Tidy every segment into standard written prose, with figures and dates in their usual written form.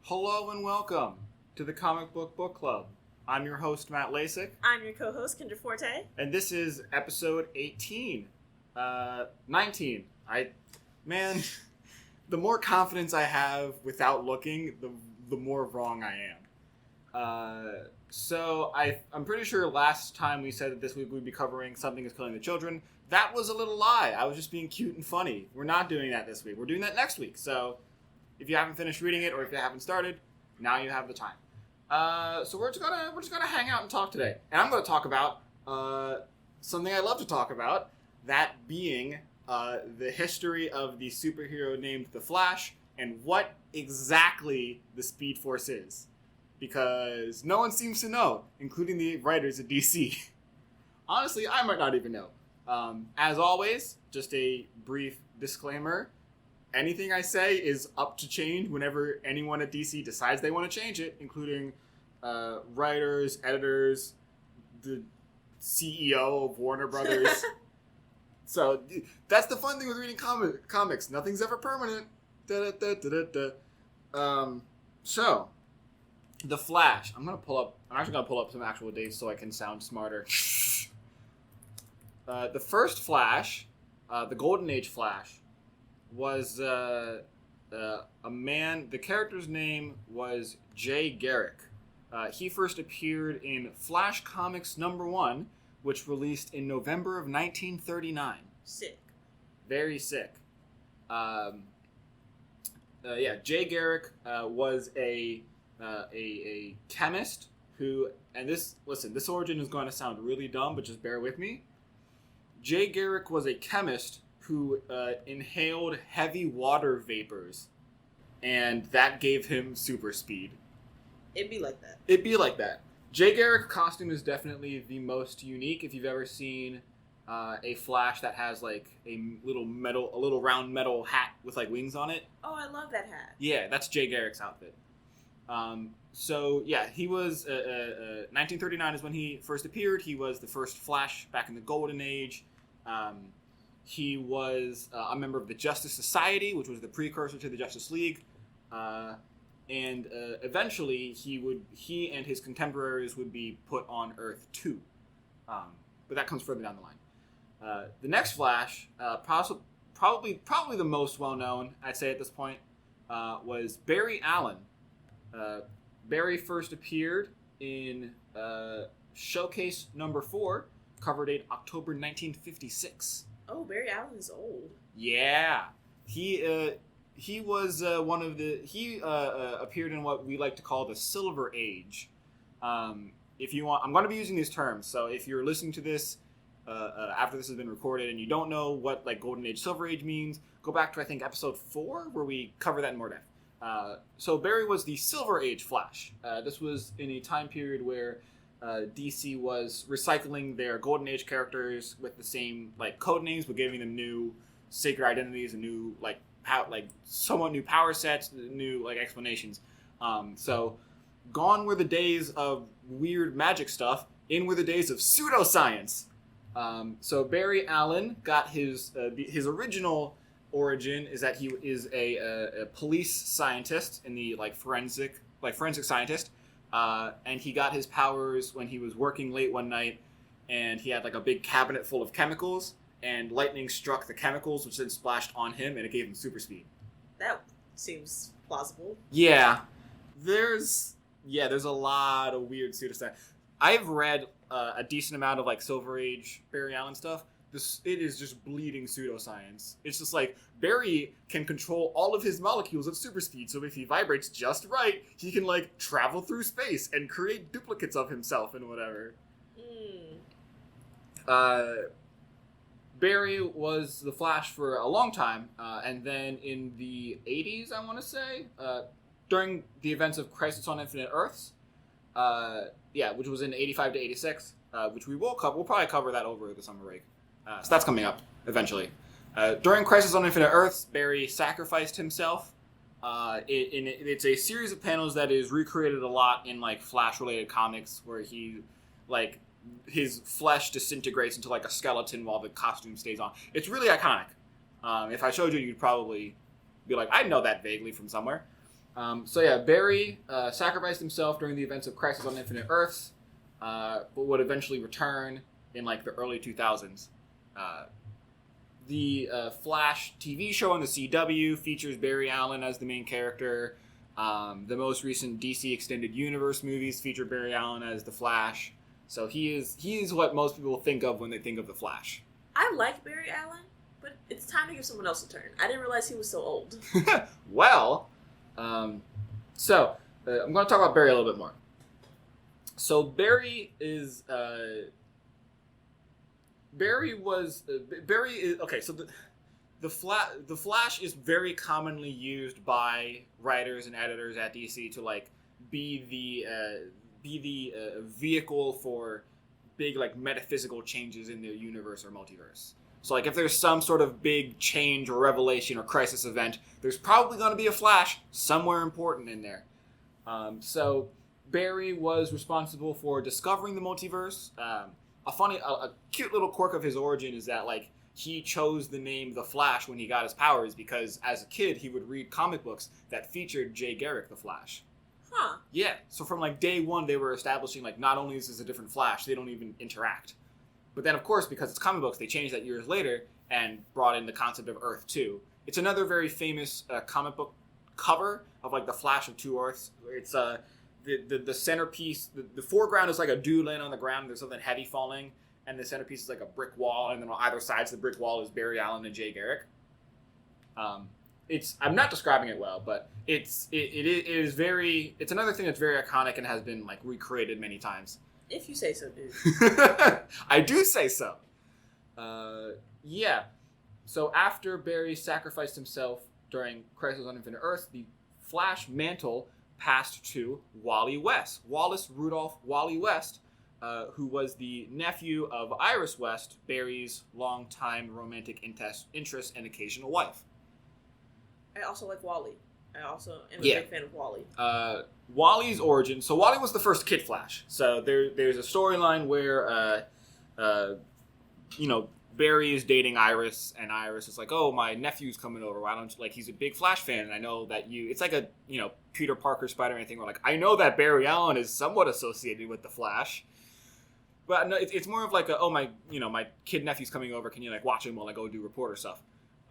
Hello and welcome to the Comic Book Club. I'm your host, Matt Lasik. I'm your co-host, Kendra Forte. And this is episode 18. 19. Man, the more confidence I have without looking, the more wrong I am. So I'm pretty sure last time we said that this week we'd be covering Something is Killing the Children. That was a little lie. I was just being cute and funny. We're not doing that this week. We're doing that next week. So if you haven't finished reading it or if you haven't started, now you have the time. So we're just gonna hang out and talk today. And I'm gonna talk about something I love to talk about, that being the history of the superhero named The Flash and what exactly the Speed Force is. Because no one seems to know, including the writers at DC. Honestly, I might not even know. As always, just a brief disclaimer. Anything I say is up to change whenever anyone at DC decides they want to change it, including writers, editors, the CEO of Warner Brothers. So that's the fun thing with reading comics. Nothing's ever permanent. So, The Flash. I'm actually gonna pull up some actual dates so I can sound smarter. The first Flash, the Golden Age Flash, was a man. The character's name was Jay Garrick. He first appeared in Flash Comics #1, which released in November of 1939. Sick. Very sick. Jay Garrick was a chemist who, and this origin is going to sound really dumb, but just bear with me. Jay Garrick was a chemist who inhaled heavy water vapors, and that gave him super speed. It'd be like that. Jay Garrick Costume is definitely the most unique. If you've ever seen a Flash that has like a little round metal hat with like wings on it. Oh, I love that hat. Yeah, that's Jay Garrick's outfit. He was 1939 is when he first appeared. He was the first Flash back in the Golden Age. He was a member of the Justice Society, which was the precursor to the Justice League. And eventually he and his contemporaries would be put on Earth too. But that comes further down the line. The next Flash, probably the most well-known, I'd say at this point, was Barry Allen. Barry first appeared in Showcase #4, cover date October 1956. Oh, Barry Allen is old. Yeah. He was he appeared in what we like to call the Silver Age. If you want, I'm going to be using these terms, so if you're listening to this after this has been recorded and you don't know what like Golden Age, Silver Age means, go back to I think episode 4 where we cover that in more depth. So Barry was the Silver Age Flash. This was in a time period where DC was recycling their Golden Age characters with the same like code names, but giving them new sacred identities and new somewhat new power sets, new like explanations. So gone were the days of weird magic stuff. In were the days of pseudoscience. So Barry Allen got his original origin is that he is a police scientist in the forensic scientist, and he got his powers when he was working late one night, and he had like a big cabinet full of chemicals, and lightning struck the chemicals, which then splashed on him, and it gave him super speed. That seems plausible. Yeah, there's a lot of weird pseudoscience. I've read a decent amount of like Silver Age Barry Allen stuff. It is just bleeding pseudoscience. It's just like Barry can control all of his molecules at super speed, so if he vibrates just right, he can like travel through space and create duplicates of himself and whatever. Barry was the Flash for a long time, and then in the 80s, I want to say, during the events of Crisis on Infinite Earths, which was in 85 to 86, which we'll probably cover that over the summer break. So that's coming up eventually. During Crisis on Infinite Earths, Barry sacrificed himself. It's a series of panels that is recreated a lot in like Flash-related comics, where he like his flesh disintegrates into like a skeleton while the costume stays on. It's really iconic. If I showed you, you'd probably be like, I know that vaguely from somewhere. Barry sacrificed himself during the events of Crisis on Infinite Earths, but would eventually return in like the early 2000s. The Flash TV show on the CW features Barry Allen as the main character. The most recent DC Extended Universe movies feature Barry Allen as the Flash. So he is what most people think of when they think of the Flash. I like Barry Allen, but it's time to give someone else a turn. I didn't realize he was so old. Well, I'm going to talk about Barry a little bit more. So Barry is... The Flash is very commonly used by writers and editors at DC to like be the vehicle for big like metaphysical changes in the universe or multiverse. So like if there's some sort of big change or revelation or crisis event, there's probably going to be a Flash somewhere important in there. So Barry was responsible for discovering the multiverse. A cute little quirk of his origin is that like he chose the name The Flash when he got his powers because as a kid he would read comic books that featured Garrick the Flash. Huh. Yeah, so from like day one they were establishing like not only is this a different Flash, they don't even interact. But then of course because it's comic books they changed that years later and brought in the concept of Earth 2. It's another very famous comic book cover of like the Flash of Two Earths. It's the centerpiece, the foreground is like a dude laying on the ground, there's something heavy falling, and the centerpiece is like a brick wall, and then on either sides of the brick wall is Barry Allen and Garrick. I'm not describing it well, but it is another thing that's very iconic and has been like recreated many times. If you say so, dude. I do say so. So after Barry sacrificed himself during Crisis on Infinite Earths, the Flash mantle passed to Wally West. Wallace Rudolph Wally West, who was the nephew of Iris West, Barry's longtime romantic interest and occasional wife. I also like Wally. I also am a big fan of Wally. Wally's origin. So Wally was the first Kid Flash. So there's a storyline where, Barry is dating Iris, and Iris is like, "Oh, my nephew's coming over. Why don't you, like, he's a big Flash fan, and I know that you." It's like a Peter Parker Spider-Man thing where like I know that Barry Allen is somewhat associated with the Flash, but no, it's more of like my kid nephew's coming over. Can you like watch him while I go do reporter stuff?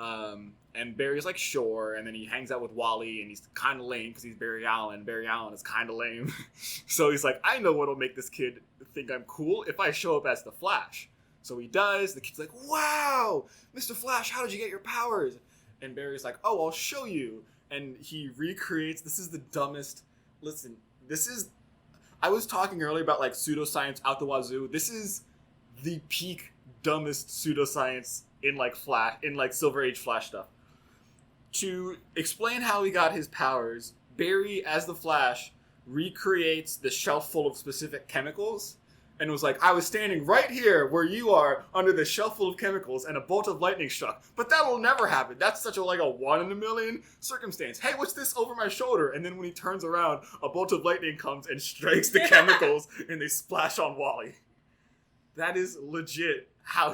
And Barry's like, sure, and then he hangs out with Wally, and he's kind of lame because he's Barry Allen. Barry Allen is kind of lame, so he's like, I know what'll make this kid think I'm cool if I show up as the Flash. So he does. The kid's like, wow, Mr. Flash, how did you get your powers? And Barry's like, oh, I'll show you. And he recreates, this is the dumbest, listen, I was talking earlier about like pseudoscience out the wazoo. This is the peak dumbest pseudoscience in like Silver Age Flash stuff. To explain how he got his powers, Barry, as the Flash, recreates the shelf full of specific chemicals. And was like, I was standing right here where you are under the shelf full of chemicals and a bolt of lightning struck. But that'll never happen. That's such a 1 in a million circumstance. Hey, what's this over my shoulder? And then when he turns around, a bolt of lightning comes and strikes the chemicals and they splash on Wally. That is legit how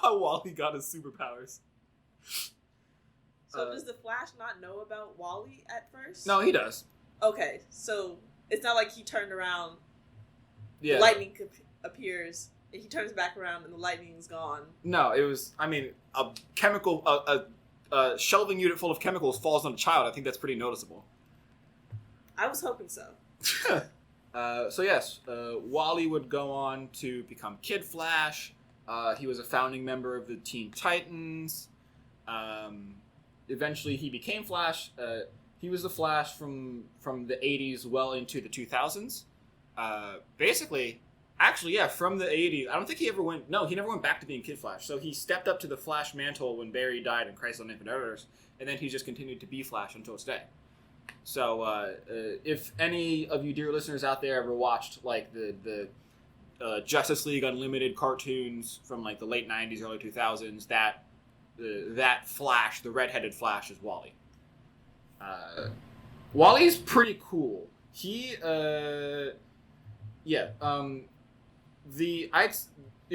Wally got his superpowers. So does the Flash not know about Wally at first? No, he does. Okay, so it's not like he turned around... Yeah. Lightning appears, and he turns back around, and the lightning's gone. No, it was, a chemical, a shelving unit full of chemicals falls on a child. I think that's pretty noticeable. I was hoping so. Wally would go on to become Kid Flash. He was a founding member of the Teen Titans. Eventually, he became Flash. He was the Flash from the 80s well into the 2000s. From the 80s, I don't think he never went back to being Kid Flash. So he stepped up to the Flash mantle when Barry died in Crisis on Infinite Earths, and then he just continued to be Flash until today. So, if any of you dear listeners out there ever watched, like, the Justice League Unlimited cartoons from, like, the late 90s, early 2000s, that Flash, the redheaded Flash, is Wally. Wally's pretty cool. He, in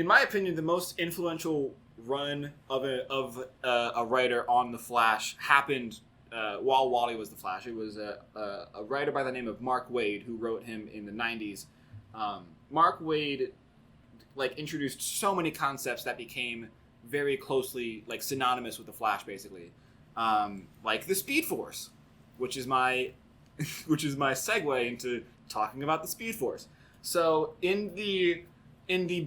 my opinion, the most influential run of a writer on the Flash happened while Wally was the Flash. It was a writer by the name of Mark Waid who wrote him in the 90s. Mark Waid introduced so many concepts that became very closely synonymous with the Flash, basically. Like the Speed Force, which is my segue into talking about the Speed Force. So in the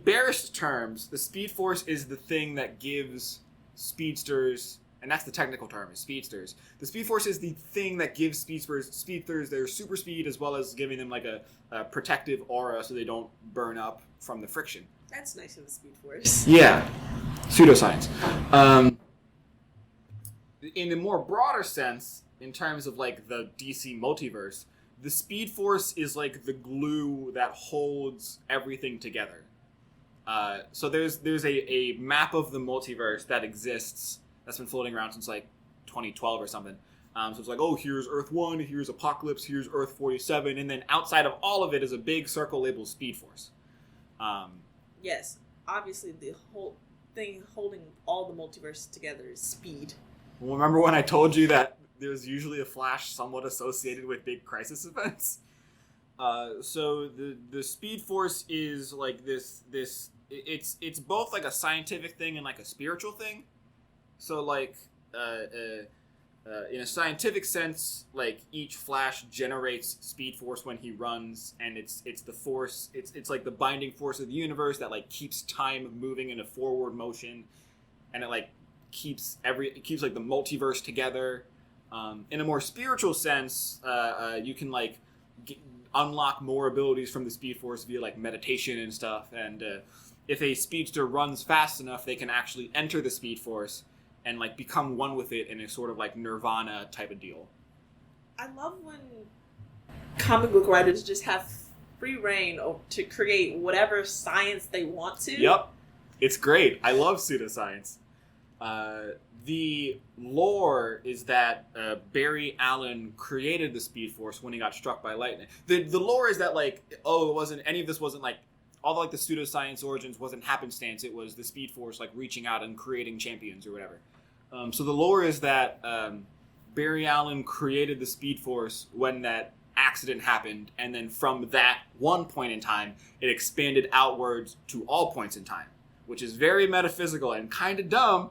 barest terms, the Speed Force is the thing that gives speedsters, and that's the technical term, is speedsters. The Speed Force is the thing that gives speedsters their super speed, as well as giving them a protective aura so they don't burn up from the friction. That's nice of the Speed Force. Yeah. Pseudoscience. In the more broader sense, in terms of the DC multiverse, the Speed Force is the glue that holds everything together. So there's a map of the multiverse that exists that's been floating around since 2012 or something. So it's here's Earth 1, here's Apocalypse, here's Earth 47, and then outside of all of it is a big circle labeled Speed Force. Yes, obviously the whole thing holding all the multiverse together is speed. Well, remember when I told you that there's usually a Flash somewhat associated with big crisis events? So the Speed Force is this. It's both a scientific thing and a spiritual thing. So in a scientific sense, each Flash generates Speed Force when he runs, and it's the force. It's the binding force of the universe that keeps time moving in a forward motion, and it keeps the multiverse together. In a more spiritual sense, you can unlock more abilities from the Speed Force via meditation and stuff. And if a speedster runs fast enough, they can actually enter the Speed Force and become one with it in a sort of nirvana type of deal. I love when comic book writers just have free reign to create whatever science they want to. Yep, it's great. I love pseudoscience. The lore is that Barry Allen created the Speed Force when he got struck by lightning. The lore is that it wasn't any of this wasn't all the pseudoscience origins wasn't happenstance. It was the Speed Force reaching out and creating champions or whatever. So the lore is that Barry Allen created the Speed Force when that accident happened, and then from that one point in time, it expanded outwards to all points in time, which is very metaphysical and kind of dumb.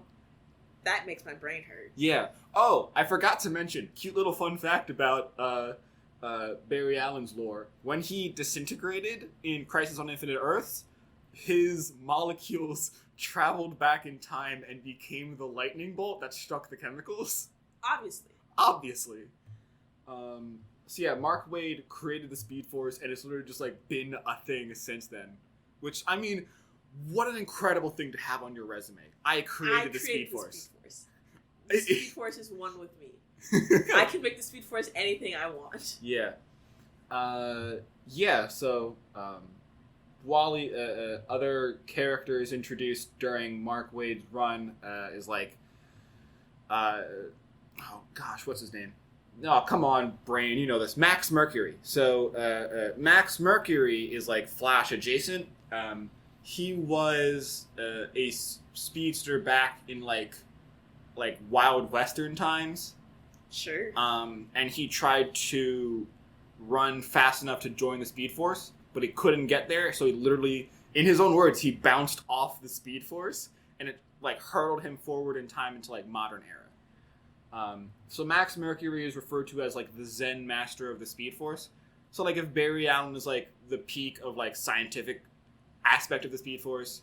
That makes my brain hurt. Yeah. Oh, I forgot to mention, cute little fun fact about Barry Allen's lore. When he disintegrated in Crisis on Infinite Earths, his molecules traveled back in time and became the lightning bolt that struck the chemicals. Obviously. So yeah, Mark Waid created the Speed Force, and it's literally just been a thing since then. Which, I mean, what an incredible thing to have on your resume. I created the Speed Force. The Speed Force is one with me. I can make the Speed Force anything I want. Yeah. So Wally, other characters introduced during Mark Waid's run is oh gosh, what's his name? No, come on, brain, you know this. Max Mercury. So Max Mercury is Flash adjacent. He was a speedster back in Wild Western times. Sure. And he tried to run fast enough to join the Speed Force, but he couldn't get there, so he literally, in his own words, he bounced off the Speed Force, and it hurled him forward in time into modern era. So Max Mercury is referred to as the Zen master of the Speed Force. So if Barry Allen is the peak of scientific aspect of the Speed Force,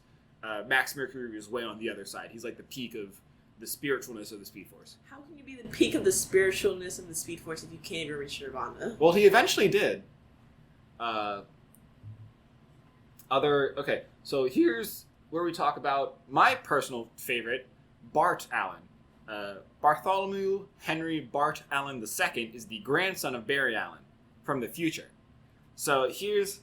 Max Mercury is way on the other side. He's the peak of the spiritualness of the Speed Force. How can you be the peak of the spiritualness of the Speed Force if you can't even reach Nirvana? Well, he eventually did. Okay, so here's where we talk about my personal favorite, Bart Allen. Bartholomew Henry Bart Allen II is the grandson of Barry Allen from the future. So here's...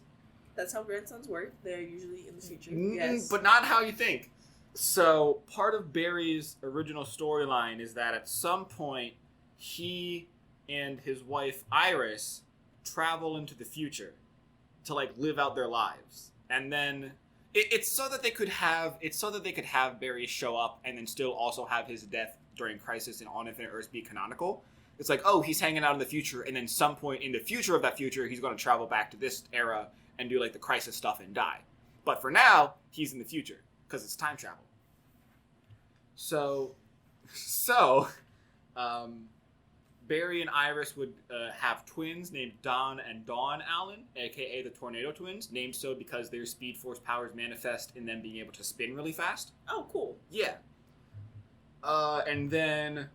That's how grandsons work. They're usually in the future. Yes. But not how you think. So part of Barry's original storyline is that at some point, he and his wife Iris travel into the future to live out their lives. And then it's so that they could have Barry show up and then still also have his death during Crisis on Infinite Earths be canonical. it's like, oh, he's hanging out in the future, and then some point in the future of that future, he's going to travel back to this era and do, like, the crisis stuff and die. But for now, he's in the future, because it's time travel. So, Barry and Iris would have twins named Don and Dawn Allen, a.k.a. the Tornado Twins, named so because their Speed Force powers manifest in them being able to spin really fast. Oh, cool. Yeah. And then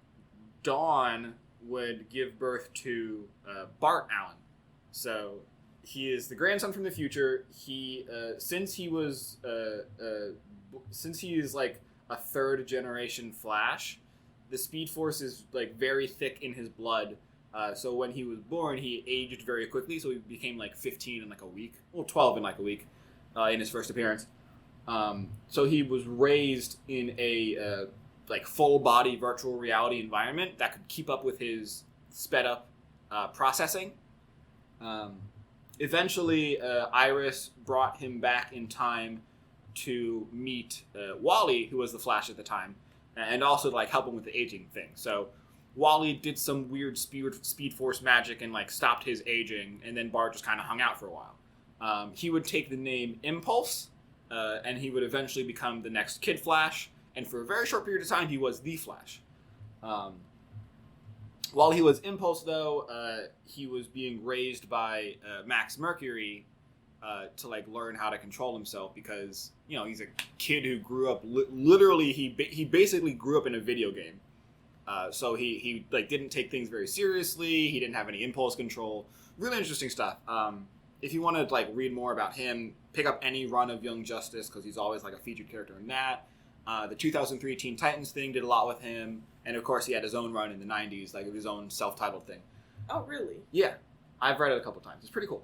Dawn would give birth to Bart Allen. So he is the grandson from the future. He, since he is like a third generation Flash, the Speed Force is like very thick in his blood. So when he was born, he aged very quickly. So he became like 15 in like a week, well, 12 in like a week, in his first appearance. So he was raised in a like full body virtual reality environment that could keep up with his sped up processing. Eventually, Iris brought him back in time to meet Wally, who was the Flash at the time, and also like help him with the aging thing. So Wally did some weird speed force magic and like stopped his aging, and then Bart just kind of hung out for a while. He would take the name Impulse, and he would eventually become the next Kid Flash, and for a very short period of time he was the Flash. While he was Impulse, though, he was being raised by Max Mercury to like learn how to control himself, because he's a kid who grew up literally. He basically grew up in a video game, so he like didn't take things very seriously. He didn't have any impulse control. Really interesting stuff. If you want to like read more about him, pick up any run of Young Justice, because he's always like a featured character in that. The 2003 Teen Titans thing did a lot with him. And of course, he had his own run in the 90s, like his own self-titled thing. Oh, really? Yeah. I've read it a couple times. It's pretty cool.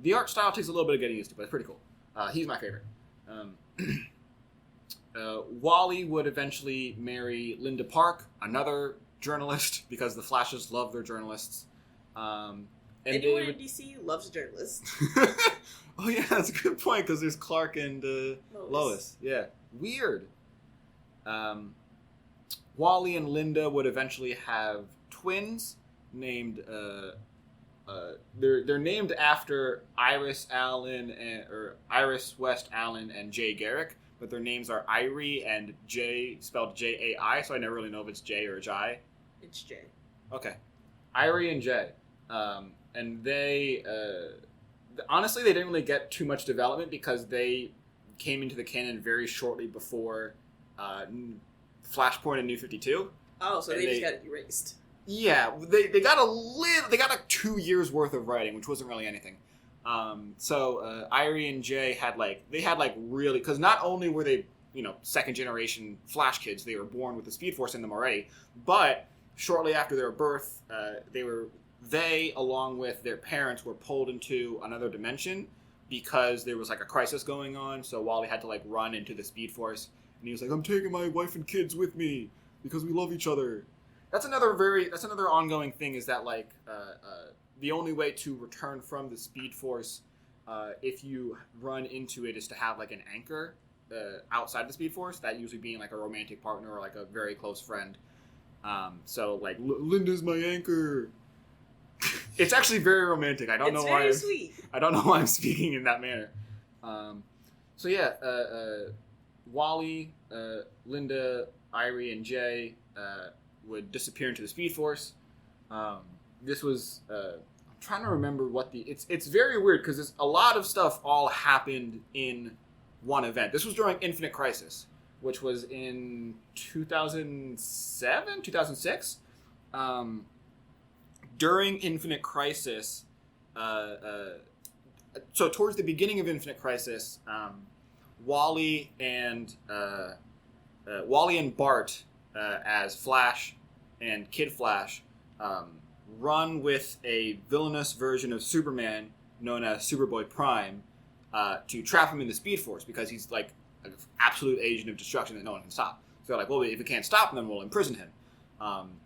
The art style takes a little bit of getting used to, but it's pretty cool. He's my favorite. Wally would eventually marry Linda Park, another journalist, because the Flashes love their journalists. And anyone in DC loves journalists. Oh, yeah, that's a good point, because there's Clark and Lois. Yeah. Weird. Wally and Linda would eventually have twins named they're named after Iris West Allen and Jay Garrick, but their names are Irie and Jay, spelled Jai, so I never really know if it's Jay or Jai. It's Jay. Okay. Irie and Jay. And they honestly, they didn't really get too much development because they came into the canon very shortly before Flashpoint and New 52. Oh, so they just got erased. Yeah, they got like 2 years worth of writing, which wasn't really anything. So Irie and Jay had really, because not only were they second generation Flash kids, they were born with the Speed Force in them already, but shortly after their birth, they along with their parents were pulled into another dimension because there was like a crisis going on. So Wally had to like run into the Speed Force. And he was like, I'm taking my wife and kids with me because we love each other. That's another ongoing thing, is that like the only way to return from the Speed Force, if you run into it, is to have like an anchor outside the Speed Force, that usually being like a romantic partner or like a very close friend. So like Linda's my anchor. It's actually very romantic. I don't know why. It's very sweet. I don't know why I'm speaking in that manner. So yeah, Wally, Linda, Irie, and Jay would disappear into the Speed Force. This was I'm trying to remember what it's very weird because a lot of stuff all happened in one event. This was during Infinite Crisis, which was in 2007, 2006. During Infinite Crisis, so towards the beginning of Infinite Crisis, Wally and Bart as Flash and Kid Flash run with a villainous version of Superman known as Superboy Prime to trap him in the Speed Force, because he's like an absolute agent of destruction that no one can stop. So they're like, well, if we can't stop him, then we'll imprison him.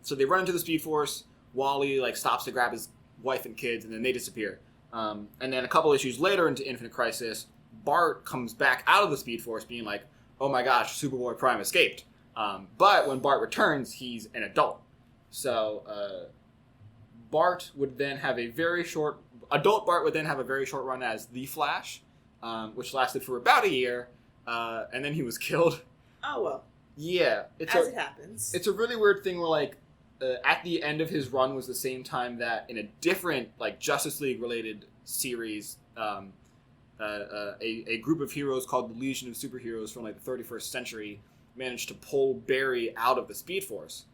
So they run into the Speed Force. Wally like stops to grab his wife and kids, and then they disappear. And then a couple issues later into Infinite Crisis, Bart comes back out of the Speed Force being like, oh my gosh, Superboy Prime escaped. But when Bart returns, he's an adult. So Bart would then have adult Bart would then have a very short run as the Flash, which lasted for about a year, and then he was killed. Oh, well. Yeah. It happens. It's a really weird thing where, like, at the end of his run was the same time that in a different, like, Justice League-related series, a group of heroes called the Legion of Superheroes from, like, the 31st century managed to pull Barry out of the Speed Force.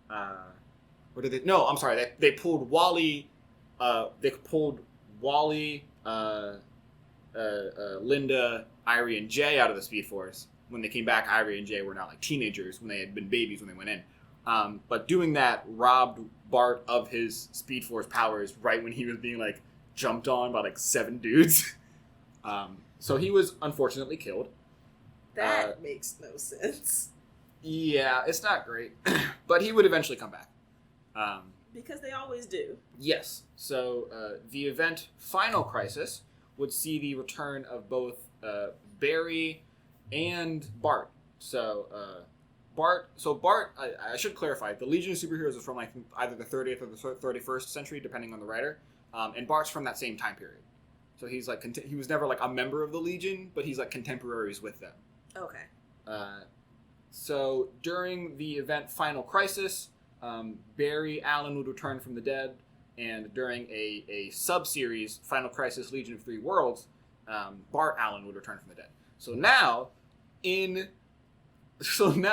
Or did they? No, I'm sorry. They pulled Wally. They pulled Wally, Linda, Irie, and Jay out of the Speed Force. When they came back, Irie and Jay were now like teenagers when they had been babies when they went in. But doing that robbed Bart of his Speed Force powers right when he was being like jumped on by like 7 dudes. So he was unfortunately killed. That makes no sense. Yeah, it's not great. But he would eventually come back. Because they always do. Yes. So the event Final Crisis would see the return of both Barry and Bart. So Bart, I should clarify, the Legion of Superheroes is from like either the 30th or the 31st century, depending on the writer. And Bart's from that same time period. So he's like, he was never like a member of the Legion, but he's like contemporaries with them. Okay. So during the event Final Crisis, Barry Allen would return from the dead, and during a sub-series, Final Crisis Legion of Three Worlds, Bart Allen would return from the dead. So now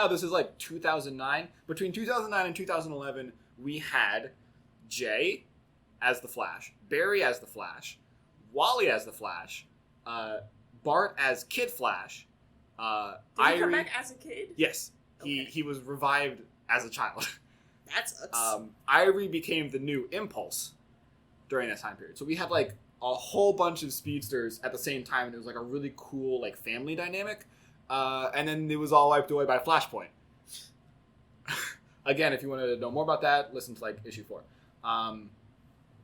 this is like 2009. Between 2009 and 2011, we had Jay as the Flash, Barry as the Flash, Wally as the Flash, Bart as Kid Flash. Did he come back as a kid? Yes. Okay. He was revived as a child. That sucks. Irie became the new Impulse during that time period. So we had like a whole bunch of speedsters at the same time, and it was like a really cool like family dynamic. And then it was all wiped away by Flashpoint. Again, if you want to know more about that, listen to like issue 4.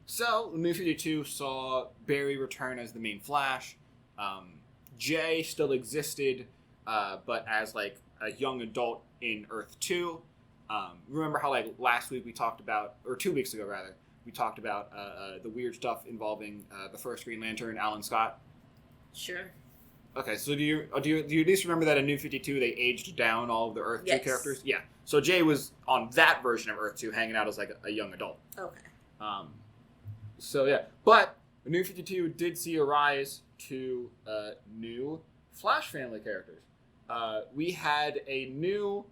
So New 52 saw Barry return as the main Flash. Jay still existed, but as like a young adult in Earth 2. Remember how like last week we talked about, or 2 weeks ago rather, we talked about the weird stuff involving the first Green Lantern, Alan Scott? Sure. Okay, so do you at least remember that in New 52 they aged down all of the Earth 2 characters? Yeah. So Jay was on that version of Earth 2 hanging out as like a young adult. Okay. So yeah, but New 52 did see a rise to new Flash family characters. We had a new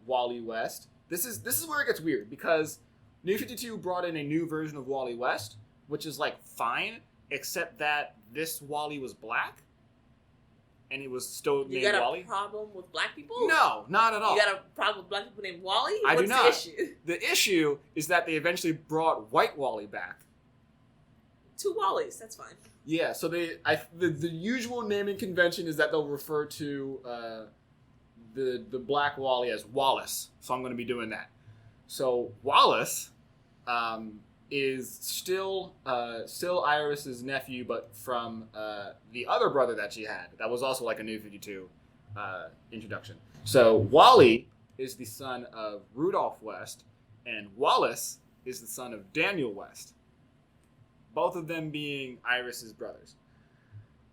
Wally West. This is where it gets weird, because New 52 brought in a new version of Wally West, which is like fine, except that this Wally was black, and he was still named Wally. You got a problem with black people? No, not at all. You got a problem with black people named Wally? I do not. What's the issue? The issue is that they eventually brought White Wally back. 2 Wallies, that's fine. Yeah, so the usual naming convention is that they'll refer to the Black Wally as Wallace. So I'm going to be doing that. So Wallace is still Iris's nephew, but from the other brother that she had. That was also like a New 52 introduction. So Wally is the son of Rudolph West, and Wallace is the son of Daniel West. Both of them being Iris's brothers.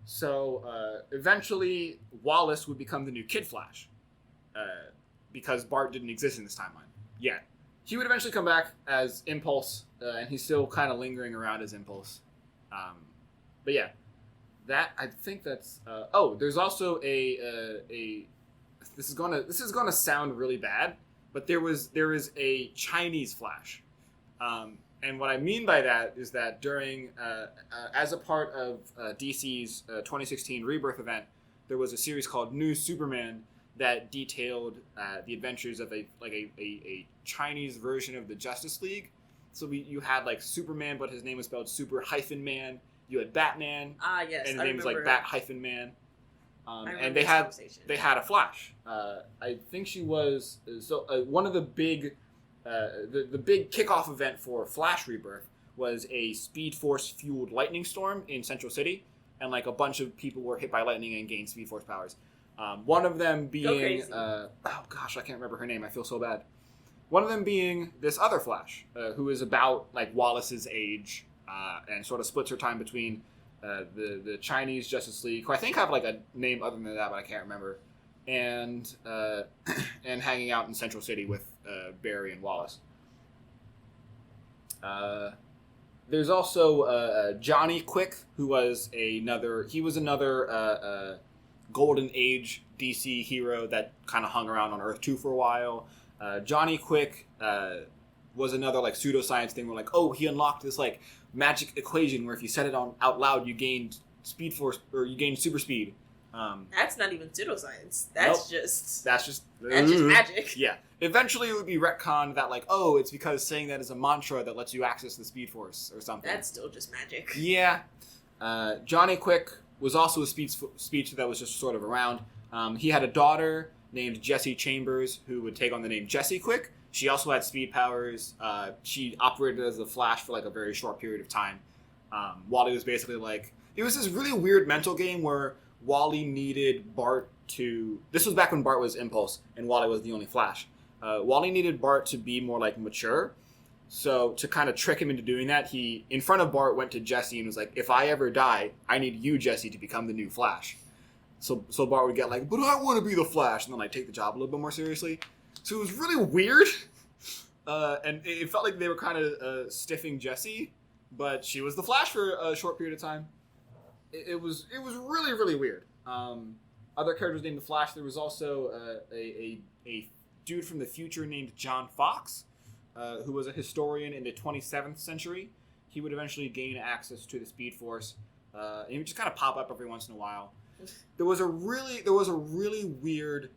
So eventually, Wallace would become the new Kid Flash, because Bart didn't exist in this timeline yet. He would eventually come back as Impulse, and he's still kind of lingering around as Impulse. But yeah, I think that's. There's also a. This is gonna sound really bad, but there is a Chinese Flash. And what I mean by that is that during, as a part of DC's 2016 Rebirth event, there was a series called New Superman that detailed the adventures of a Chinese version of the Justice League. So you had like Superman, but his name was spelled Super-Man. You had Batman. Yes, and his name was like Bat-Man. And they had a Flash. I think she was one of the big. The big kickoff event for Flash Rebirth was a Speed Force fueled lightning storm in Central City, and like a bunch of people were hit by lightning and gained Speed Force powers. One of them being I can't remember her name. I feel so bad. One of them being this other Flash, who is about like Wallace's age, and sort of splits her time between the Chinese Justice League, who I think have like a name other than that, but I can't remember, and hanging out in Central City with Barry and Wallace. There's also Johnny Quick, who was another Golden Age DC hero that kind of hung around on Earth 2 for a while. Johnny Quick was another like pseudoscience thing where like, oh, he unlocked this like magic equation where if you said it out loud, you gained speed force or you gained super speed. That's not even pseudoscience. That's just that's just magic. Yeah. Eventually, it would be retconned that like, oh, it's because saying that is a mantra that lets you access the speed force or something. That's still just magic. Yeah. Johnny Quick was also a speedster that was just sort of around. He had a daughter named Jessie Chambers who would take on the name Jessie Quick. She also had speed powers. She operated as the Flash for like a very short period of time. Wally was basically like, it was this really weird mental game where Wally needed Bart to... This was back when Bart was Impulse and Wally was the only Flash. Wally needed Bart to be more like mature. So to kind of trick him into doing that, he, in front of Bart, went to Jesse and was like, if I ever die, I need you, Jesse, to become the new Flash. So Bart would get like, but I want to be the Flash, and then like take the job a little bit more seriously. So it was really weird. And it felt like they were kind of stiffing Jesse, but she was the Flash for a short period of time. It was really, really weird. Other characters named the Flash. There was also a dude from the future named John Fox, who was a historian in the 27th century. He would eventually gain access to the Speed Force, and he would just kind of pop up every once in a while. There was a really weird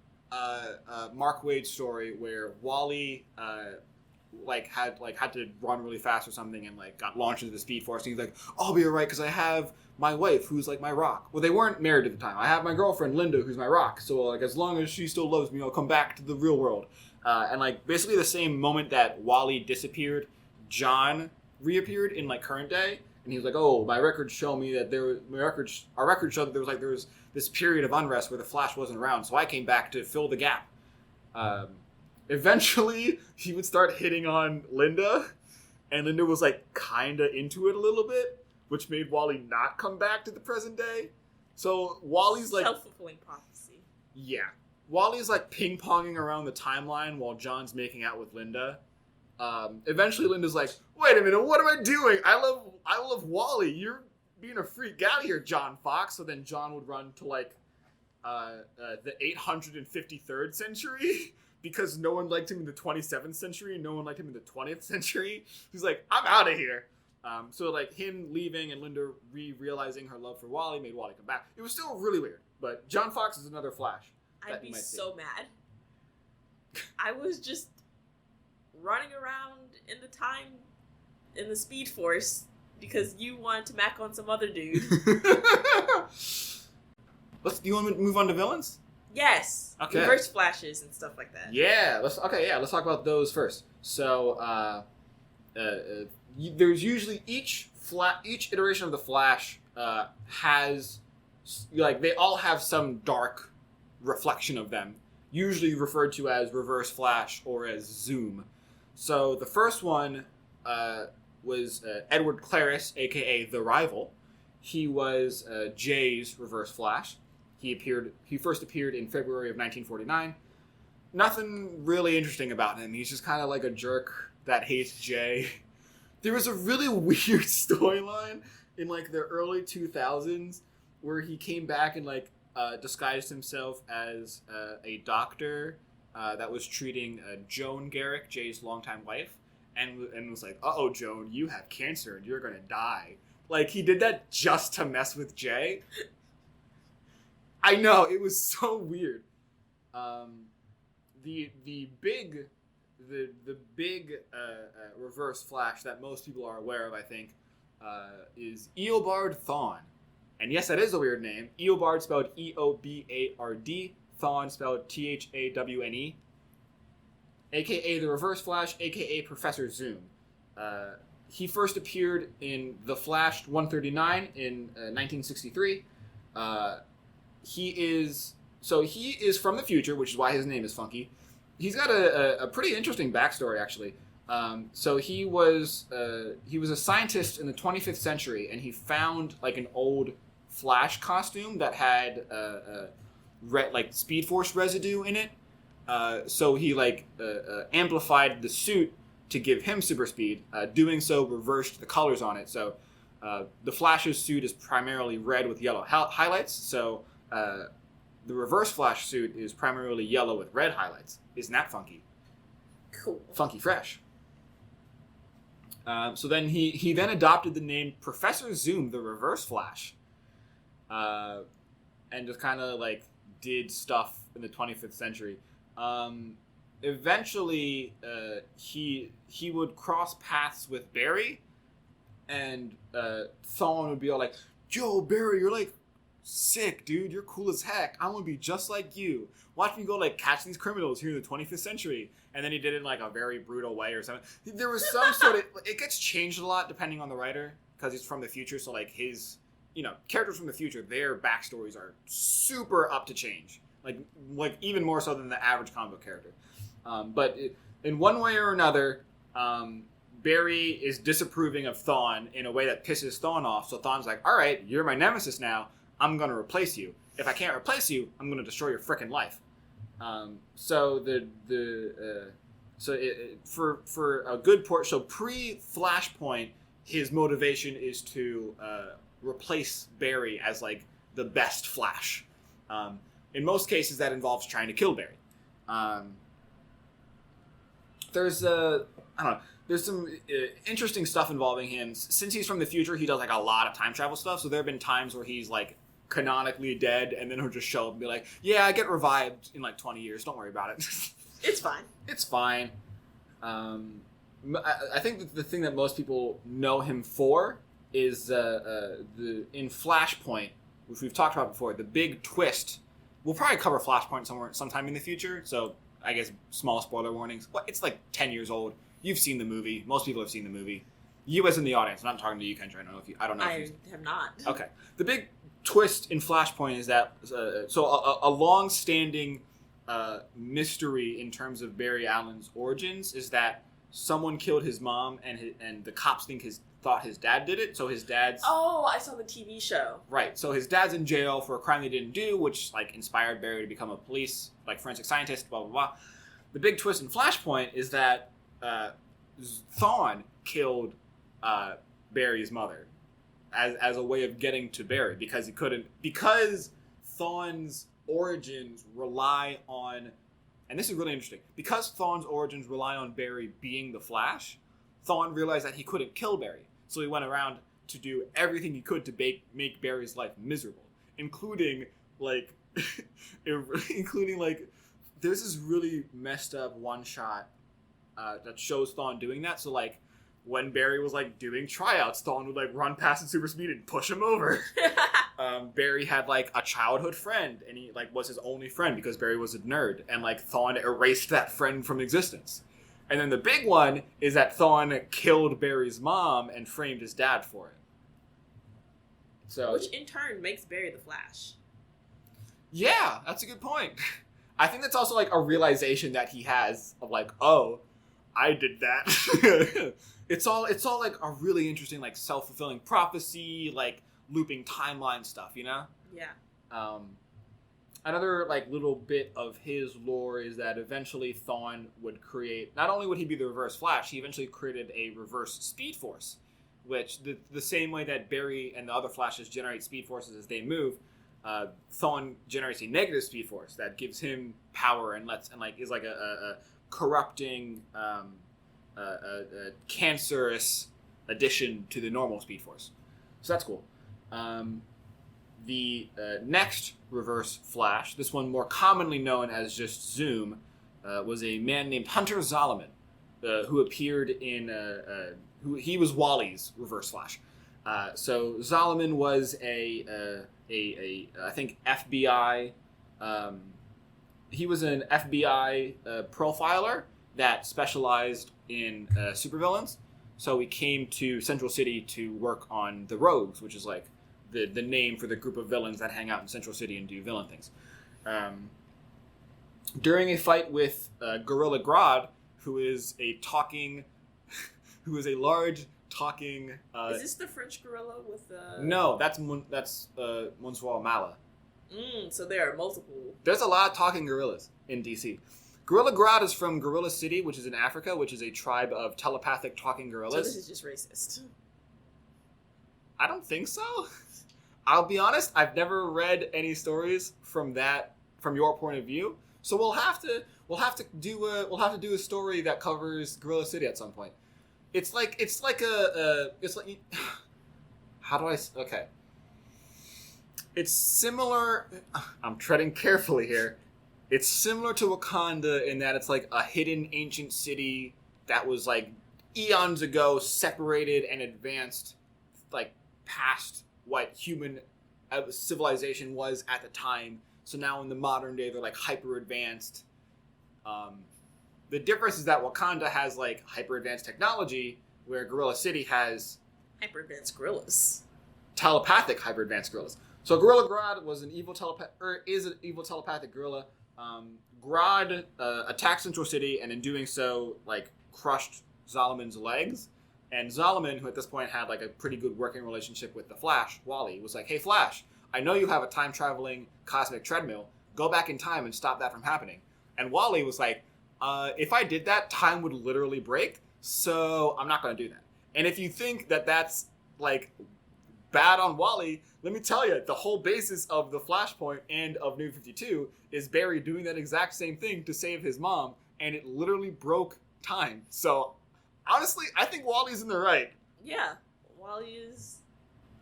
Mark Waid story where Wally had to run really fast or something and like got launched into the Speed Force. And he's like, I'll be alright because I have my wife who's like my rock. Well, they weren't married at the time. I have my girlfriend Linda who's my rock. So like as long as she still loves me, I'll come back to the real world. And like basically the same moment that Wally disappeared, John reappeared in like current day. And he was like, oh, my records show me that our records show that there was this period of unrest where the Flash wasn't around. So I came back to fill the gap. Eventually, he would start hitting on Linda, and Linda was like kind of into it a little bit, which made Wally not come back to the present day. So Wally's like self-fulfilling prophecy. Yeah, Wally's like ping-ponging around the timeline while John's making out with Linda. Eventually, Linda's like, "Wait a minute, what am I doing? I love Wally. You're being a freak. Get out of here, John Fox." So then John would run to like the 853rd century. Because no one liked him in the 27th century and no one liked him in the 20th century. He's like, I'm out of here. So like him leaving and Linda realizing her love for Wally made Wally come back. It was still really weird. But John Fox is another Flash. I'd be so mad. I was just running around in the Speed Force because you wanted to mac on some other dude. Do you want to move on to villains? Yes. Okay. Reverse Flashes and stuff like that. Yeah. Let's talk about those first. So, there's usually each iteration of the Flash has like they all have some dark reflection of them, usually referred to as Reverse Flash or as Zoom. So the first one was Edward Clarus, aka the Rival. He was Jay's Reverse Flash. He first appeared in February of 1949. Nothing really interesting about him. He's just kind of like a jerk that hates Jay. There was a really weird storyline in like the early 2000s where he came back and like disguised himself as a doctor that was treating Joan Garrick, Jay's longtime wife, and was like, "Uh-oh, Joan, you have cancer and you're gonna die." Like he did that just to mess with Jay. I know, it was so weird. The big Reverse Flash that most people are aware of, I think, is Eobard Thawne. And yes, that is a weird name. Eobard spelled E-O-B-A-R-D, Thawne spelled T-H-A-W-N-E, a.k.a. the Reverse Flash, a.k.a. Professor Zoom. He first appeared in The Flash 139 in 1963. He is from the future, which is why his name is funky. he's got a pretty interesting backstory, actually. So he was a scientist in the 25th century, and he found like an old Flash costume that had like Speed Force residue in it. So he amplified the suit to give him super speed. Doing so reversed the colors on it. So the Flash's suit is primarily red with yellow highlights. So the Reverse Flash suit is primarily yellow with red highlights. Isn't that funky? Cool. Funky fresh. So then he then adopted the name Professor Zoom, the Reverse Flash, and just kind of like did stuff in the 25th century. Eventually, he would cross paths with Barry, and Thawne would be all like, "Yo, Barry, you're like sick, dude. You're cool as heck. I want to be just like you. Watch me go like catch these criminals here in the 25th century." And then he did it in like a very brutal way or something. There was some sort of, it gets changed a lot depending on the writer because he's from the future. So like his, characters from the future, their backstories are super up to change. Like even more so than the average comic book character. But in one way or another, Barry is disapproving of Thawne in a way that pisses Thawne off. So Thawne's like, all right, you're my nemesis now. I'm going to replace you. If I can't replace you, I'm going to destroy your frickin' life. So for a good port, so pre-Flashpoint, his motivation is to replace Barry as like the best Flash. In most cases, that involves trying to kill Barry. There's some interesting stuff involving him. Since he's from the future, he does like a lot of time travel stuff. So there have been times where he's like canonically dead, and then he'll just show up and be like, "Yeah, I get revived in like 20 years. Don't worry about it." It's fine. It's fine. I think that the thing that most people know him for is in Flashpoint, which we've talked about before. The big twist. We'll probably cover Flashpoint sometime in the future. So I guess small spoiler warnings. It's like 10 years old. You've seen the movie. Most people have seen the movie. You as in the audience. I'm not talking to you, Kendra. I don't know. I have not. Okay. The big twist in Flashpoint is that a long-standing mystery in terms of Barry Allen's origins is that someone killed his mom, and the cops thought his dad did it. So his dad's... Oh, I saw the TV show. Right. So his dad's in jail for a crime they didn't do, which like inspired Barry to become a forensic scientist. Blah blah blah. The big twist in Flashpoint is that Thawne killed Barry's mother as a way of getting to Barry because Thawne's origins rely on, and this is really interesting, because Thawne's origins rely on Barry being the Flash. Thawne realized that he couldn't kill Barry, so he went around to do everything he could to make Barry's life miserable, including like there's this really messed up one shot that shows Thawne doing that. So like when Barry was like doing tryouts, Thawne would like run past at super speed and push him over. Barry had like a childhood friend, and he like was his only friend because Barry was a nerd, and like Thawne erased that friend from existence. And then the big one is that Thawne killed Barry's mom and framed his dad for it. So, which in turn makes Barry the Flash. Yeah, that's a good point. I think that's also like a realization that he has of like, oh, I did that. It's all like a really interesting like self-fulfilling prophecy, like looping timeline stuff, you know? Yeah. Another like little bit of his lore is that eventually Thawne would create, not only would he be the Reverse Flash, he eventually created a Reverse Speed Force, which the same way that Barry and the other Flashes generate Speed Forces as they move, Thawne generates a negative Speed Force that gives him power and is like a corrupting, cancerous addition to the normal Speed Force. So that's cool. The next Reverse Flash, this one more commonly known as just Zoom, was a man named Hunter Zolomon, who appeared in... he was Wally's Reverse Flash. So Zolomon was I think FBI... he was an FBI profiler that specialized in supervillains. So he came to Central City to work on the Rogues, which is like the name for the group of villains that hang out in Central City and do villain things. during a fight with Gorilla Grodd, who is a large talking. Is this the French gorilla with the? No, that's Monsieur Mala. So there are multiple. There's a lot of talking gorillas in DC. Gorilla Grodd is from Gorilla City, which is in Africa, which is a tribe of telepathic talking gorillas. So this is just racist. I don't think so. I'll be honest, I've never read any stories from your point of view. So we'll have to do a story that covers Gorilla City at some point. Okay. It's similar. I'm treading carefully here. It's similar to Wakanda in that it's like a hidden ancient city that was like eons ago separated and advanced, like past what human civilization was at the time. So now in the modern day, they're like hyper advanced. The difference is that Wakanda has like hyper advanced technology, where Gorilla City has hyper advanced gorillas. Telepathic hyper advanced gorillas. So Gorilla Grodd is an evil telepathic gorilla. Grodd attacked Central City, and in doing so, like crushed Zolomon's legs. And Zolomon, who at this point had like a pretty good working relationship with the Flash, Wally, was like, "Hey Flash, I know you have a time traveling cosmic treadmill. Go back in time and stop that from happening." And Wally was like, "If I did that, time would literally break. So I'm not going to do that." And if you think that that's like bad on Wally, let me tell you, the whole basis of the Flashpoint and of New 52 is Barry doing that exact same thing to save his mom, and it literally broke time. So honestly, I think Wally's in the right. Yeah, Wally is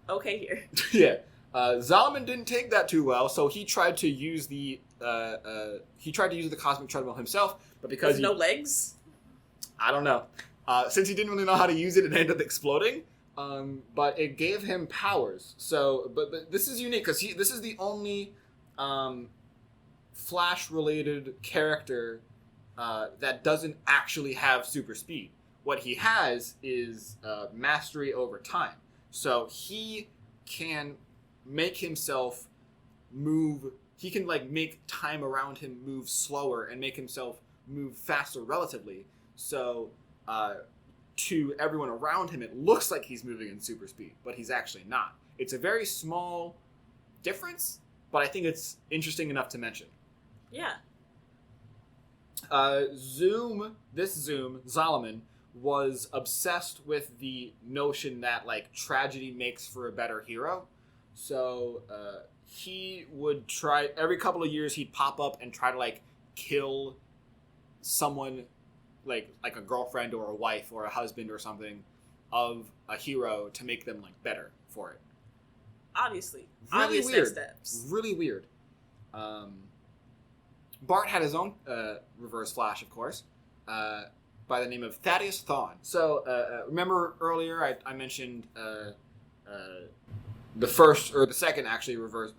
okay here. Yeah. Zolomon didn't take that too well, so he tried to use the cosmic treadmill himself, but because no legs? I don't know. Since he didn't really know how to use it, it ended up exploding. But it gave him powers. So, but this is unique because this is the only Flash-related character that doesn't actually have super speed. What he has is mastery over time. So he can make himself move. He can like make time around him move slower and make himself move faster relatively. So to everyone around him, it looks like he's moving in super speed, but he's actually not. It's a very small difference, but I think it's interesting enough to mention. Yeah. Zolomon, was obsessed with the notion that like tragedy makes for a better hero. So he would try, every couple of years he'd pop up and try to like kill someone, like a girlfriend or a wife or a husband or something of a hero to make them like better for it. Obviously. Really obvious weird. Steps. Really weird. Bart had his own Reverse Flash, of course, by the name of Thaddeus Thawne. So remember earlier I mentioned the first, or the second actually reverse,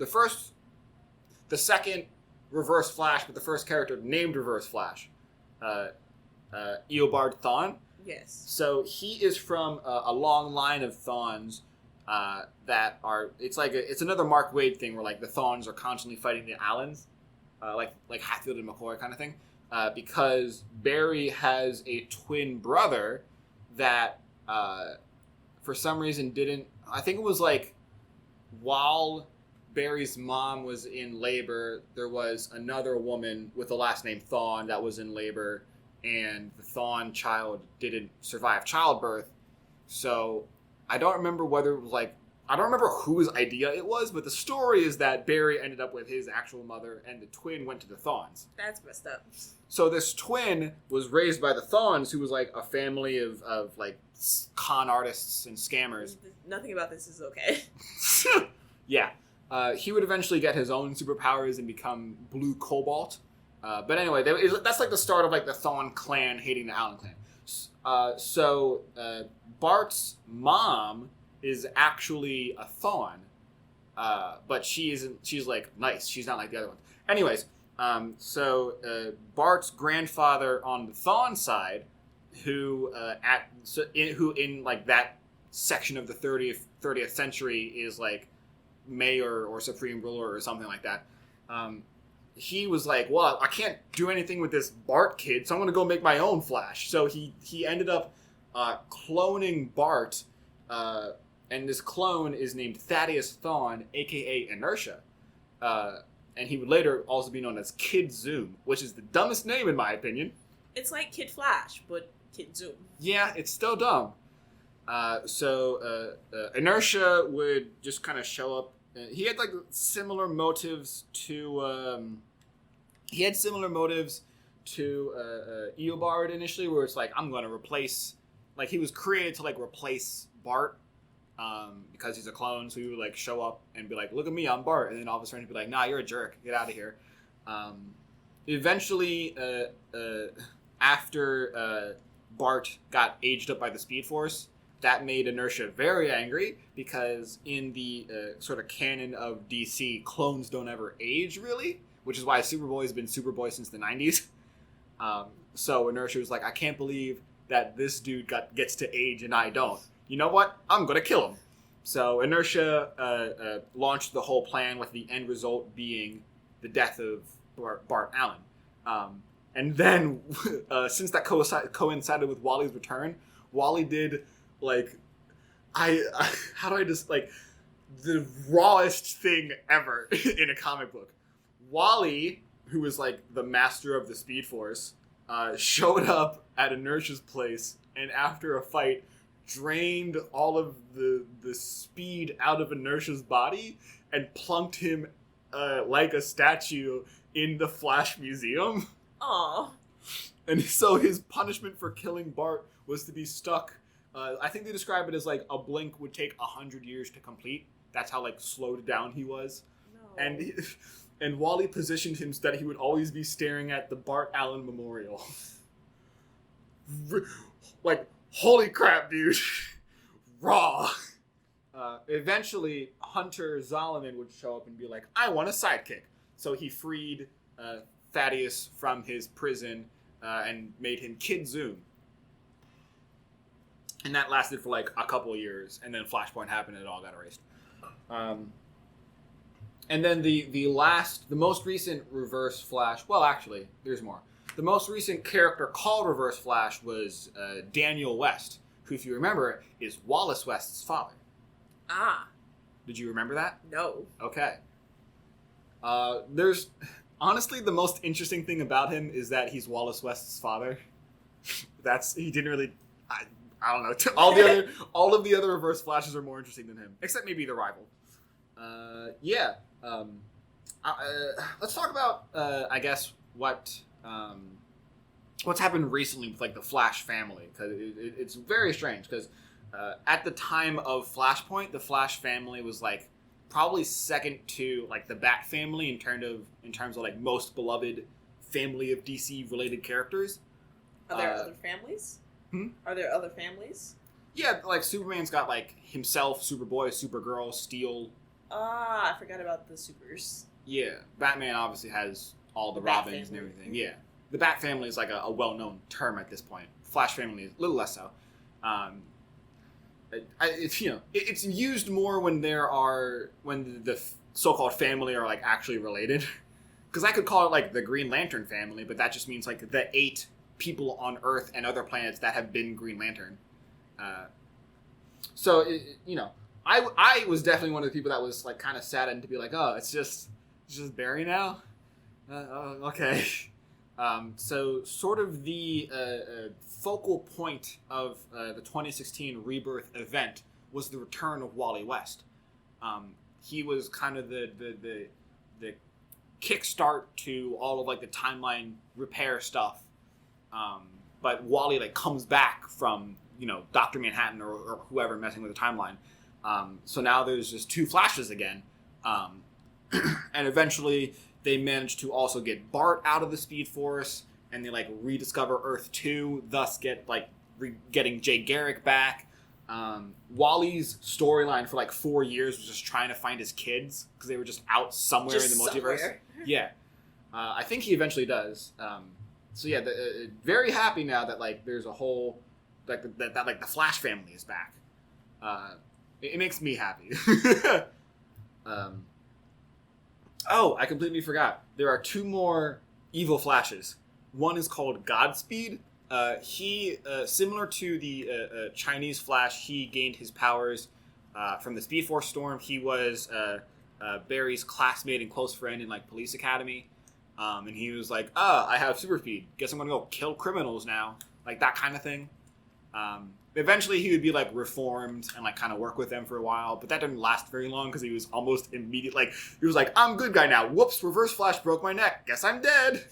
the second Reverse Flash, but the first character named Reverse Flash. Eobard Thawne. Yes. So he is from a long line of Thawnes that are. It's another Mark Waid thing where like the Thawnes are constantly fighting the Allens, like Hatfield and McCoy kind of thing, because Barry has a twin brother that for some reason didn't. I think it was like while Barry's mom was in labor, there was another woman with the last name Thawne that was in labor. And the Thawne child didn't survive childbirth. So I don't remember whether it was I don't remember whose idea it was, but the story is that Barry ended up with his actual mother and the twin went to the Thawnes. That's messed up. So this twin was raised by the Thawnes, who was like a family of like con artists and scammers. Nothing about this is okay. Yeah. He would eventually get his own superpowers and become Blue Cobalt. But anyway, that's like the start of like the Thawne clan hating the Allen clan. So Bart's mom is actually a Thawne, but she's like nice. She's not like the other ones. Anyways, so Bart's grandfather on the Thawne side, who in like that section of the 30th century is like mayor or supreme ruler or something like that. he was like, well, I can't do anything with this Bart kid, so I'm going to go make my own Flash. So he ended up cloning Bart, and this clone is named Thaddeus Thawne, a.k.a. Inertia. And he would later also be known as Kid Zoom, which is the dumbest name in my opinion. It's like Kid Flash, but Kid Zoom. Yeah, it's still dumb. So Inertia would just kind of show up. He had like similar motives to Eobard initially, where it's like, I'm going to replace, like he was created to like replace Bart, because he's a clone. So he would like show up and be like, look at me, I'm Bart, and then all of a sudden he'd be like, nah, you're a jerk, get out of here. Eventually, after Bart got aged up by the Speed Force, that made Inertia very angry, because in the sort of canon of DC, clones don't ever age, really, which is why Superboy's been Superboy since the 90s. So Inertia was like, I can't believe that this dude gets to age and I don't. You know what? I'm going to kill him. So Inertia launched the whole plan, with the end result being the death of Bart Allen. And then, since that coincided with Wally's return, Wally did, like, how do I just, like, the rawest thing ever in a comic book. Wally, who was, like, the master of the Speed Force, showed up at Inertia's place, and after a fight, drained all of the speed out of Inertia's body, and plunked him, like a statue in the Flash Museum. Aww. And so his punishment for killing Bart was to be stuck. I think they describe it as like a blink would take 100 years to complete. That's how like slowed down he was. No. And Wally positioned him so that he would always be staring at the Bart Allen Memorial. Like, holy crap, dude. Raw. Eventually, Hunter Zolomon would show up and be like, I want a sidekick. So he freed Thaddeus from his prison and made him Kid Zoom. And that lasted for like a couple of years, and then Flashpoint happened and it all got erased. And then the most recent Reverse Flash, well actually, there's more. The most recent character called Reverse Flash was Daniel West, who, if you remember, is Wallace West's father. Ah. Did you remember that? No. Okay. There's... Honestly, the most interesting thing about him is that he's Wallace West's father. He didn't really... I don't know. All of the other Reverse Flashes are more interesting than him, except maybe the rival. Let's talk about, I guess, what's happened recently with like the Flash family, because it's very strange. Because at the time of Flashpoint, the Flash family was like probably second to like the Bat family in terms of like most beloved family of DC related characters. Are there other families? Are there other families? Yeah, like Superman's got like himself, Superboy, Supergirl, Steel. Ah, I forgot about the supers. Yeah, Batman obviously has all the Robins and everything. Yeah, the Bat family is like a well-known term at this point. Flash family is a little less so. It's used more when the so-called family are like actually related. Because I could call it like the Green Lantern family, but that just means like the 8 people on Earth and other planets that have been Green Lantern. I was definitely one of the people that was like kind of saddened to be like, oh, it's just Barry now. Okay. So sort of the focal point of the 2016 Rebirth event was the return of Wally West. He was kind of the kickstart to all of like the timeline repair stuff. But Wally like comes back from, Dr. Manhattan or whoever messing with the timeline. So now there's just 2 Flashes again. And eventually they manage to also get Bart out of the Speed Force, and they like rediscover Earth 2, thus getting Jay Garrick back. Wally's storyline for like 4 years was just trying to find his kids, because they were just out somewhere in the multiverse. Yeah. I think he eventually does. So yeah, very happy now that like there's a whole that the Flash family is back. It makes me happy. Oh, I completely forgot. There are 2 more evil Flashes. One is called Godspeed. He, similar to the Chinese Flash, he gained his powers from the Speed Force storm. He was Barry's classmate and close friend in like Police Academy. And he was like, I have super speed. Guess I'm going to go kill criminals now. Like that kind of thing. Eventually he would be like reformed and like kind of work with them for a while. But that didn't last very long because he was almost immediate. Like, he was like, I'm good guy now. Whoops, Reverse Flash broke my neck. Guess I'm dead.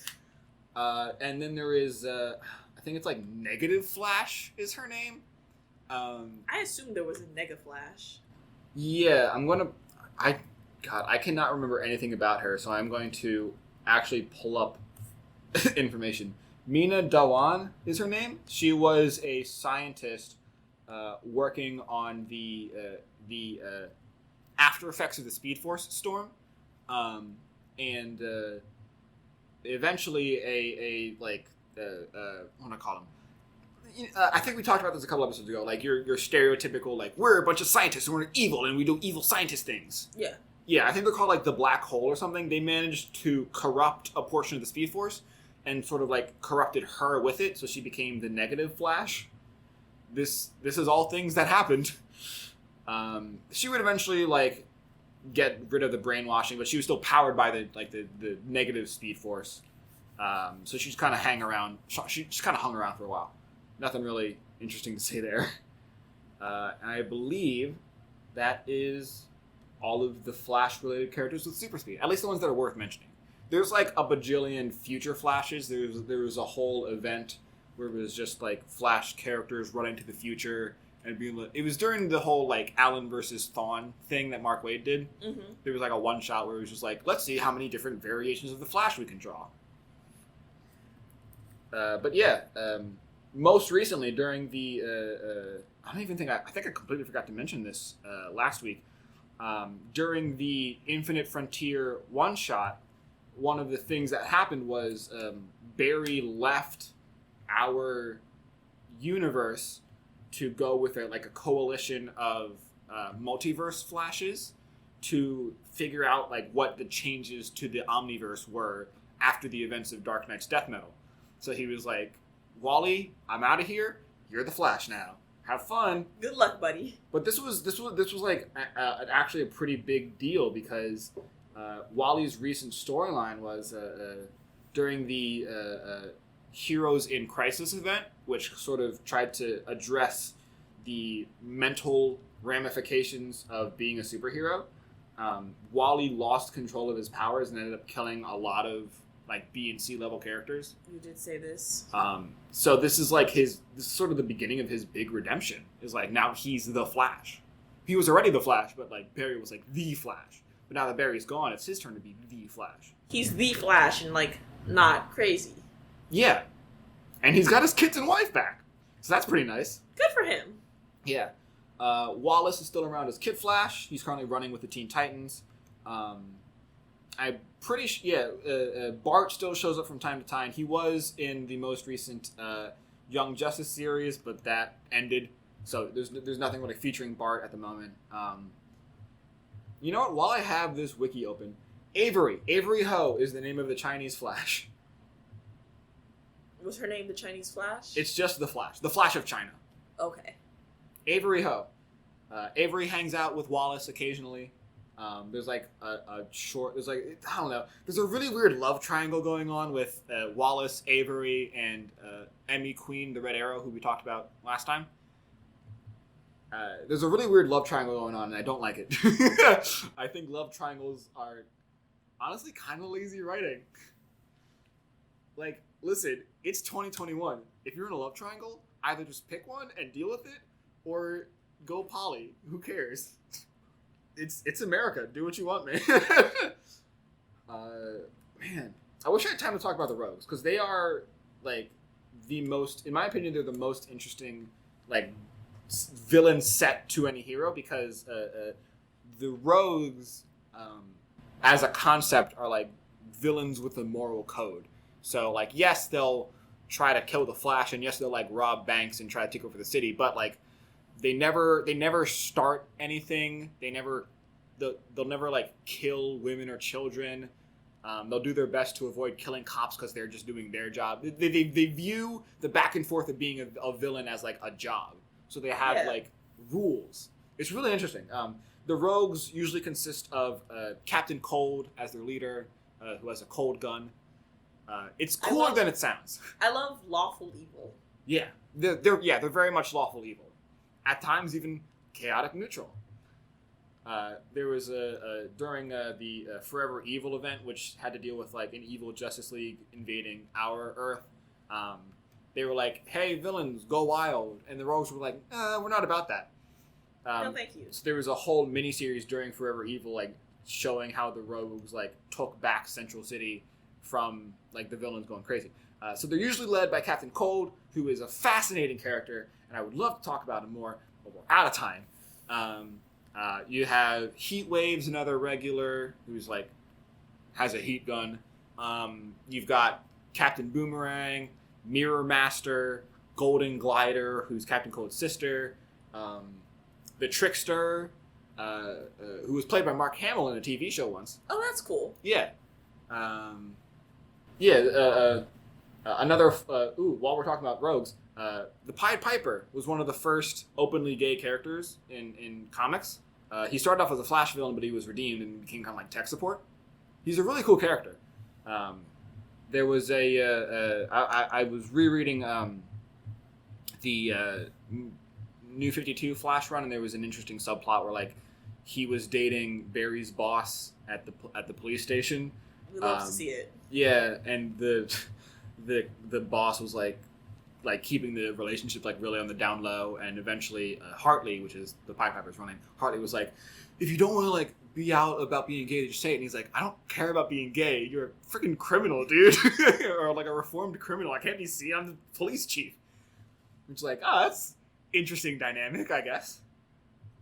And then there is, I think it's like Negative Flash is her name. I assumed there was a Nega Flash. Yeah, I cannot remember anything about her, so I'm going to actually pull up information. Mina Dawan is her name. She was a scientist working on the after effects of the Speed Force storm, and eventually what do I call him? I think we talked about this a couple episodes ago. Like your stereotypical like we're a bunch of scientists and we're evil and we do evil scientist things. Yeah. Yeah, I think they're called like the Black Hole or something. They managed to corrupt a portion of the Speed Force and sort of like corrupted her with it, so she became the Negative Flash. This is all things that happened. She would eventually like get rid of the brainwashing, but she was still powered by the negative Speed Force. So she just kind of hung around for a while. Nothing really interesting to say there. I believe that is all of the Flash-related characters with super speed. At least the ones that are worth mentioning. There's like a bajillion future Flashes. There was a whole event where it was just like Flash characters running to the future and being like, it was during the whole like Allen versus Thawne thing that Mark Waid did. Mm-hmm. There was like a one shot where it was just like, let's see how many different variations of the Flash we can draw. But yeah, most recently during the I think I completely forgot to mention this last week. During the Infinite Frontier one shot, one of the things that happened was Barry left our universe to go with a coalition of multiverse Flashes to figure out like what the changes to the Omniverse were after the events of Dark Knight's Death Metal. So he was like, Wally, I'm out of here. You're the Flash now. Have fun. Good luck, buddy. But this was like actually a pretty big deal because Wally's recent storyline was during the Heroes in Crisis event, which sort of tried to address the mental ramifications of being a superhero. Wally lost control of his powers and ended up killing a lot of like B and C level characters. You did say this. So this is like this is sort of the beginning of his big redemption. Is like now he's the Flash. He was already the Flash, but like Barry was like the Flash. But now that Barry's gone, it's his turn to be the Flash. He's the Flash and like not crazy. Yeah. And he's got his kids and wife back. So that's pretty nice. Good for him. Yeah. Wallace is still around as Kid Flash. He's currently running with the Teen Titans. I'm pretty sure, Bart still shows up from time to time. He was in the most recent Young Justice series, but that ended. So there's nothing really featuring Bart at the moment. You know what? While I have this wiki open, Avery Ho is the name of the Chinese Flash. Was her name the Chinese Flash? It's just the Flash of China. Okay. Avery Ho. Avery hangs out with Wallace occasionally. There's like there's like, I don't know. There's a really weird love triangle going on with Wallace, Avery, and Emmy Queen, the Red Arrow, who we talked about last time. There's a really weird love triangle going on, and I don't like it. I think love triangles are honestly kind of lazy writing. Like, listen, it's 2021. If you're in a love triangle, either just pick one and deal with it, or go poly. Who cares? It's America. Do what you want, man. Man, I wish I had time to talk about the Rogues, because they are, like, the most, in my opinion, they're the most interesting, like, villain set to any hero, because the Rogues, as a concept, are, like, villains with a moral code. So, like, yes, they'll try to kill the Flash, and yes, they'll, like, rob banks and try to take over the city, but, like, they never start anything. They never they'll never like kill women or children. They'll do their best to avoid killing cops because they're just doing their job. They view the back and forth of being a villain as like a job. So they have like rules. It's really interesting. The rogues usually consist of Captain Cold as their leader, who has a cold gun. It's cooler than it sounds. I love lawful evil. Yeah, they're very much lawful evil. At times even chaotic neutral. There was during the Forever Evil event, which had to deal with like an evil Justice League invading our Earth. They were like, "Hey, villains, go wild," and the rogues were like, "We're not about that." No, thank you. So there was a whole miniseries during Forever Evil, like showing how the rogues like took back Central City from like the villains going crazy. So they're usually led by Captain Cold, who is a fascinating character, and I would love to talk about him more, but we're out of time. You have Heat Waves, another regular who's like has a heat gun. You've got Captain Boomerang, Mirror Master, Golden Glider, who's Captain Cold's sister, the Trickster, who was played by Mark Hamill in a TV show once. Oh, that's cool. Yeah. Another. While we're talking about rogues, the Pied Piper was one of the first openly gay characters in comics. He started off as a Flash villain, but he was redeemed and became kind of like tech support. He's a really cool character. There was I was rereading the New 52 Flash run, and there was an interesting subplot where like he was dating Barry's boss at the police station. We love to see it. Yeah, and the boss was like keeping the relationship like really on the down low, and eventually Hartley, which is the Pied Piper's real name, Hartley was like, if you don't want to like be out about being gay, just say it. And he's like, I don't care about being gay. You're a freaking criminal, dude, or like a reformed criminal. I can't be seen. I'm the police chief. It's like, that's interesting dynamic, I guess.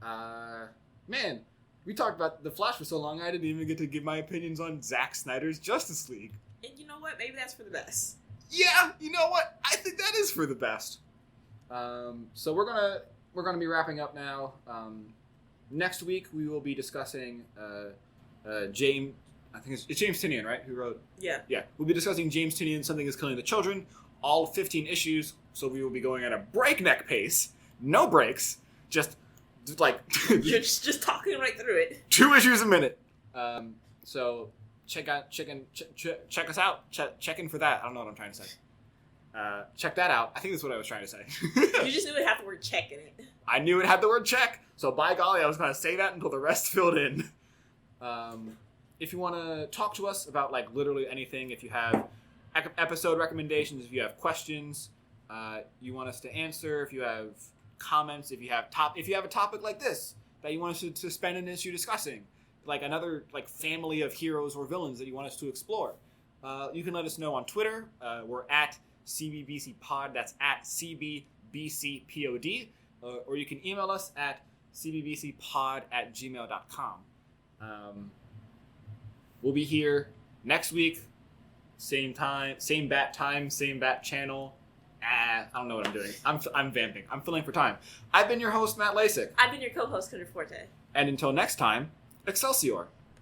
Man, we talked about the Flash for so long, I didn't even get to give my opinions on Zack Snyder's Justice League. And you know what? Maybe that's for the best. Yeah, you know what? I think that is for the best. So we're gonna be wrapping up now. Next week we will be discussing James. I think it's James Tynion, right? Who wrote? Yeah. Yeah. We'll be discussing James Tynion, Something Is Killing the Children. All 15 issues. So we will be going at a breakneck pace. No breaks. Just like You're just talking right through it. 2 issues a minute. So check us out. Check in for that. I don't know what I'm trying to say. Check that out. I think that's what I was trying to say. You just knew it had the word check in it. I knew it had the word check, so by golly, I was going to say that until the rest filled in. If you want to talk to us about like literally anything, if you have episode recommendations, if you have questions, you want us to answer, if you have comments, if you have a topic like this that you want us to spend an issue discussing, like another like family of heroes or villains that you want us to explore, you can let us know on Twitter. We're at CBBCPod. That's at CBBCPOD. Or you can email us at cbbcpod@gmail.com. We'll be here next week, same time, same bat channel. I don't know what I'm doing. I'm vamping. I'm filling for time. I've been your host, Matt Lasik. I've been your co-host, Kendra Forte. And until next time, Excelsior.